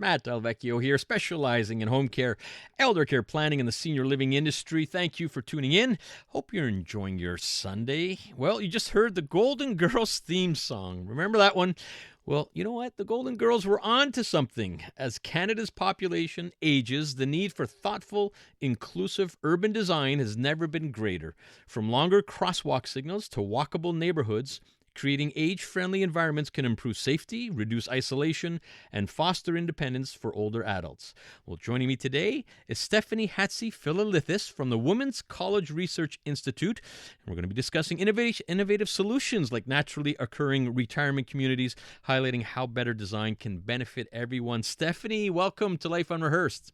Matt Delvecchio here, specializing in home care, elder care planning, and the senior living industry. Thank you for tuning in. Hope you're enjoying your Sunday. Well, you just heard the Golden Girls theme song. Remember that one? Well, you know what? The Golden Girls were on to something. As Canada's population ages, the need for thoughtful, inclusive urban design has never been greater. From longer crosswalk signals to walkable neighborhoods, creating age-friendly environments can improve safety, reduce isolation, and foster independence for older adults. Well, joining me today is Stephanie Hatzi-Philalithis from the Women's College Research Institute. And we're going to be discussing innovative solutions like naturally occurring retirement communities, highlighting how better design can benefit everyone. Stephanie, welcome to Life Unrehearsed.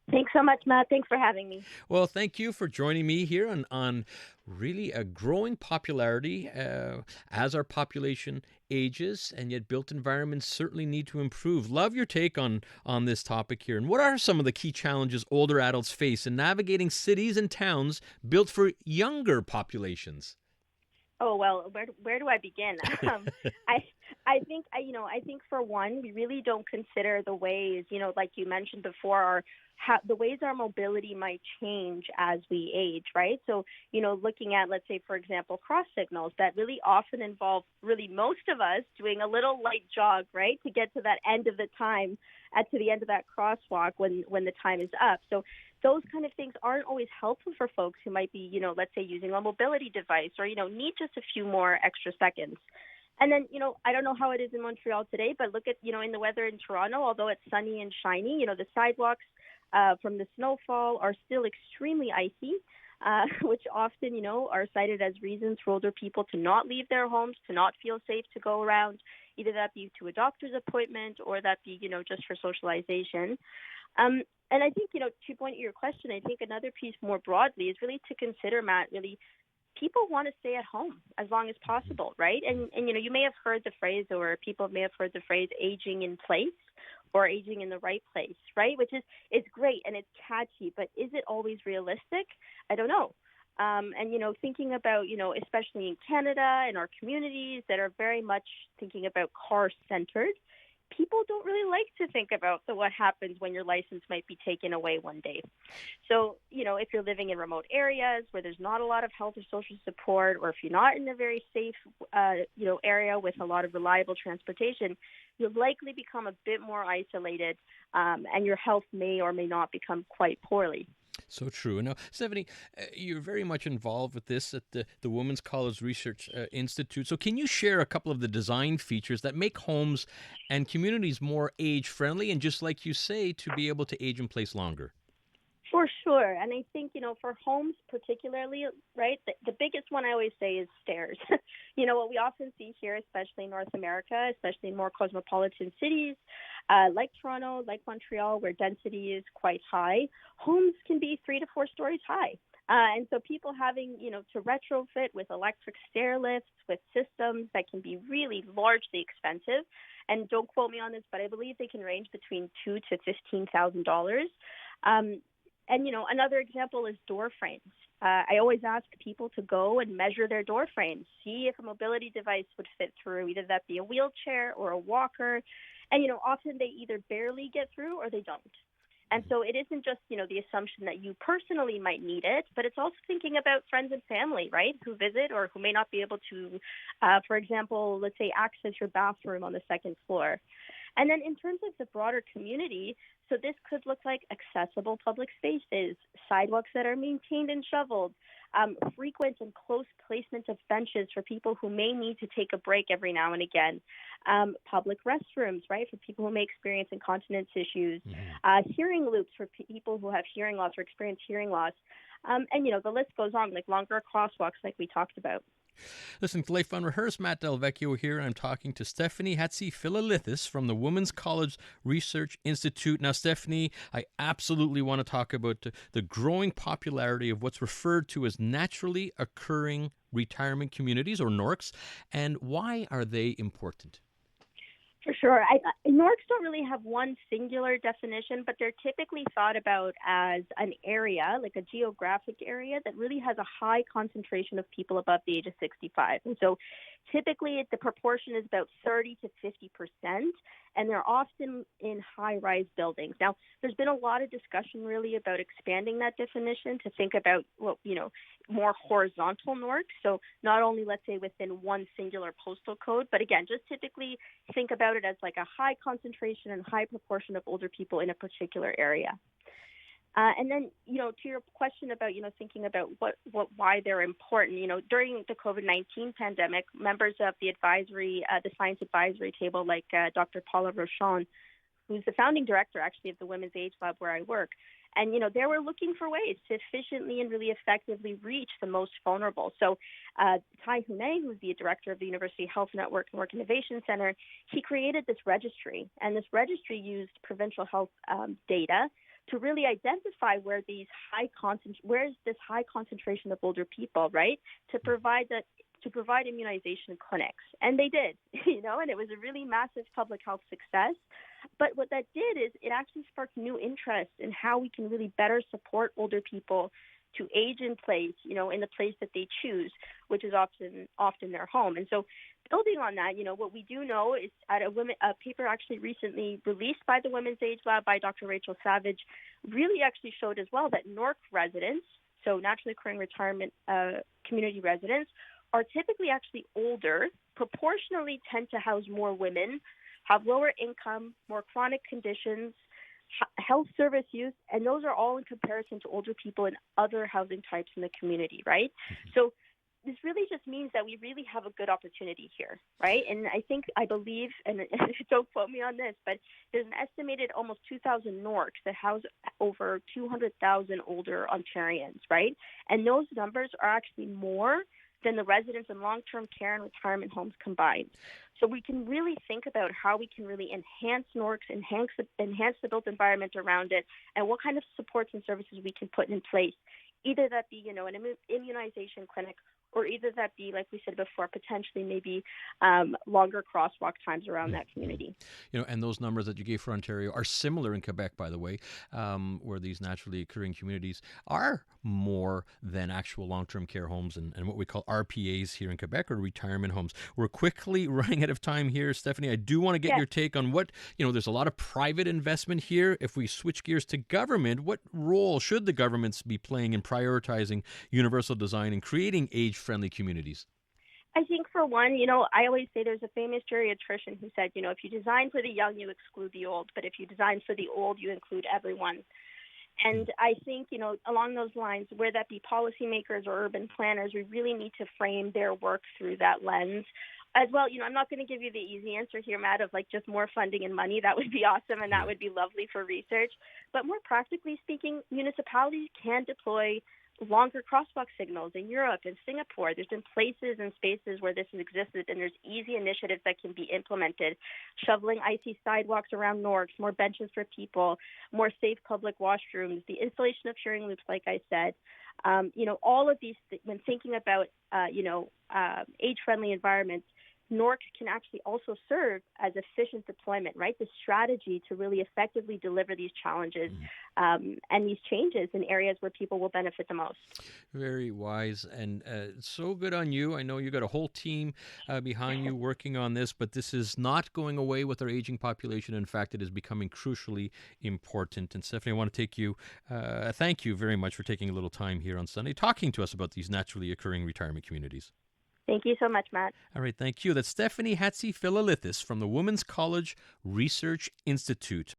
Thanks so much, Matt. Thanks for having me. Well, thank you for joining me here on really a growing popularity as our population ages, and yet built environments certainly need to improve. Love your take on this topic here. And what are some of the key challenges older adults face in navigating cities and towns built for younger populations? Oh well, where do I begin? I think for one, we really don't consider the ways, like you mentioned before, the ways our mobility might change as we age, right? So, looking at, let's say, for example, cross signals that really often involve really most of us doing a little light jog, right, to get to that end of the time, to the end of that crosswalk when the time is up. So those kind of things aren't always helpful for folks who might be, let's say using a mobility device or, need just a few more extra seconds. And then, I don't know how it is in Montreal today, but look at, in the weather in Toronto, although it's sunny and shiny, the sidewalks from the snowfall are still extremely icy, which often, are cited as reasons for older people to not leave their homes, to not feel safe to go around, either that be to a doctor's appointment or that be, just for socialization. And I think, to point to your question, I think another piece more broadly is really to consider, Matt, really people want to stay at home as long as possible, right? And you may have heard the phrase, or people may have heard the phrase, aging in place or aging in the right place, right? Which is, it's great and it's catchy, but is it always realistic? I don't know. And, thinking about, especially in Canada and our communities that are very much thinking about car-centered, people don't really like to think about what happens when your license might be taken away one day. So, if you're living in remote areas where there's not a lot of health or social support, or if you're not in a very safe, area with a lot of reliable transportation, you'll likely become a bit more isolated, and your health may or may not become quite poorly. So true. Now, Stephanie, you're very much involved with this at the Women's College Research Institute. So can you share a couple of the design features that make homes and communities more age-friendly and, just like you say, to be able to age in place longer? For sure. And I think, for homes particularly, right, the biggest one I always say is stairs. What we often see here, especially in North America, especially in more cosmopolitan cities like Toronto, like Montreal, where density is quite high, homes can be 3 to 4 stories high. And so people having, to retrofit with electric stair lifts, with systems that can be really largely expensive. And don't quote me on this, but I believe they can range between $2,000 to $15,000. And, another example is door frames. I always ask people to go and measure their door frames, see if a mobility device would fit through, either that be a wheelchair or a walker. And, often they either barely get through or they don't. And so it isn't just, the assumption that you personally might need it, but it's also thinking about friends and family, right, who visit or who may not be able to, for example, let's say access your bathroom on the second floor. And then in terms of the broader community, so this could look like accessible public spaces, sidewalks that are maintained and shoveled, frequent and close placement of benches for people who may need to take a break every now and again, public restrooms, right, for people who may experience incontinence issues, hearing loops for people who have hearing loss or experience hearing loss. And, the list goes on, like longer crosswalks like we talked about. Listen to Life Unrehearsed. Matt Delvecchio here. I'm talking to Stephanie Hatzi-Philalithis from the Women's College Research Institute. Now, Stephanie, I absolutely want to talk about the growing popularity of what's referred to as naturally occurring retirement communities, or NORCs, and why are they important? For sure. NORCs don't really have one singular definition, but they're typically thought about as an area, like a geographic area that really has a high concentration of people above the age of 65. And so Typically, the proportion is about 30 to 50%, and they're often in high-rise buildings. Now, there's been a lot of discussion really about expanding that definition to think about more horizontal NORC. So not only, let's say, within one singular postal code, but again, just typically think about it as like a high concentration and high proportion of older people in a particular area. And then, to your question about, thinking about why they're important, during the COVID-19 pandemic, members of the Science Advisory Table, like Dr. Paula Rochon, who's the founding director, actually, of the Women's Age Lab where I work, and, they were looking for ways to efficiently and really effectively reach the most vulnerable. So Tai Hune, who's the director of the University Health Network and Work Innovation Center, he created this registry, and this registry used provincial health data to really identify where this high concentration of older people, right, to provide immunization clinics. And they did, and it was a really massive public health success. But what that did is it actually sparked new interest in how we can really better support older people to age in place, in the place that they choose, which is often their home. And so building on that, what we do know is at a paper actually recently released by the Women's Age Lab by Dr. Rachel Savage really actually showed as well that NORC residents, so naturally occurring retirement community residents, are typically actually older, proportionally tend to house more women, have lower income, more chronic conditions, health service use, and those are all in comparison to older people in other housing types in the community, right? Mm-hmm. So this really just means that we really have a good opportunity here, right? And I believe, and don't quote me on this, but there's an estimated almost 2,000 NORCs that house over 200,000 older Ontarians, right? And those numbers are actually more than the residents in long-term care and retirement homes combined. So we can really think about how we can really enhance NORCs, enhance the built environment around it, and what kind of supports and services we can put in place, either that be, an immunization clinic, or either that be, like we said before, potentially maybe longer crosswalk times around that community. And those numbers that you gave for Ontario are similar in Quebec, by the way, where these naturally occurring communities are more than actual long-term care homes and what we call RPAs here in Quebec, or retirement homes. We're quickly running out of time here, Stephanie. I do want to get your take on what, there's a lot of private investment here. If we switch gears to government, what role should the governments be playing in prioritizing universal design and creating age-friendly communities? I think for one, I always say there's a famous geriatrician who said, if you design for the young, you exclude the old. But if you design for the old, you include everyone. And I think, along those lines, where that be policymakers or urban planners, we really need to frame their work through that lens. As well, I'm not going to give you the easy answer here, Matt, of just more funding and money. That would be awesome, and that would be lovely for research. But more practically speaking, municipalities can deploy longer crosswalk signals in Europe and Singapore. There's been places and spaces where this has existed, and there's easy initiatives that can be implemented. Shoveling icy sidewalks around NORCs, more benches for people, more safe public washrooms, the installation of sharing loops, like I said. All of these, when thinking about, age-friendly environments, NORCs can actually also serve as efficient deployment, right? The strategy to really effectively deliver these challenges and these changes in areas where people will benefit the most. Very wise, and so good on you. I know you got a whole team behind you working on this, but this is not going away with our aging population. In fact, it is becoming crucially important. And Stephanie, I want to thank you very much for taking a little time here on Sunday, talking to us about these naturally occurring retirement communities. Thank you so much, Matt. All right, thank you. That's Stephanie Hatzifilalithis from the Women's College Research Institute.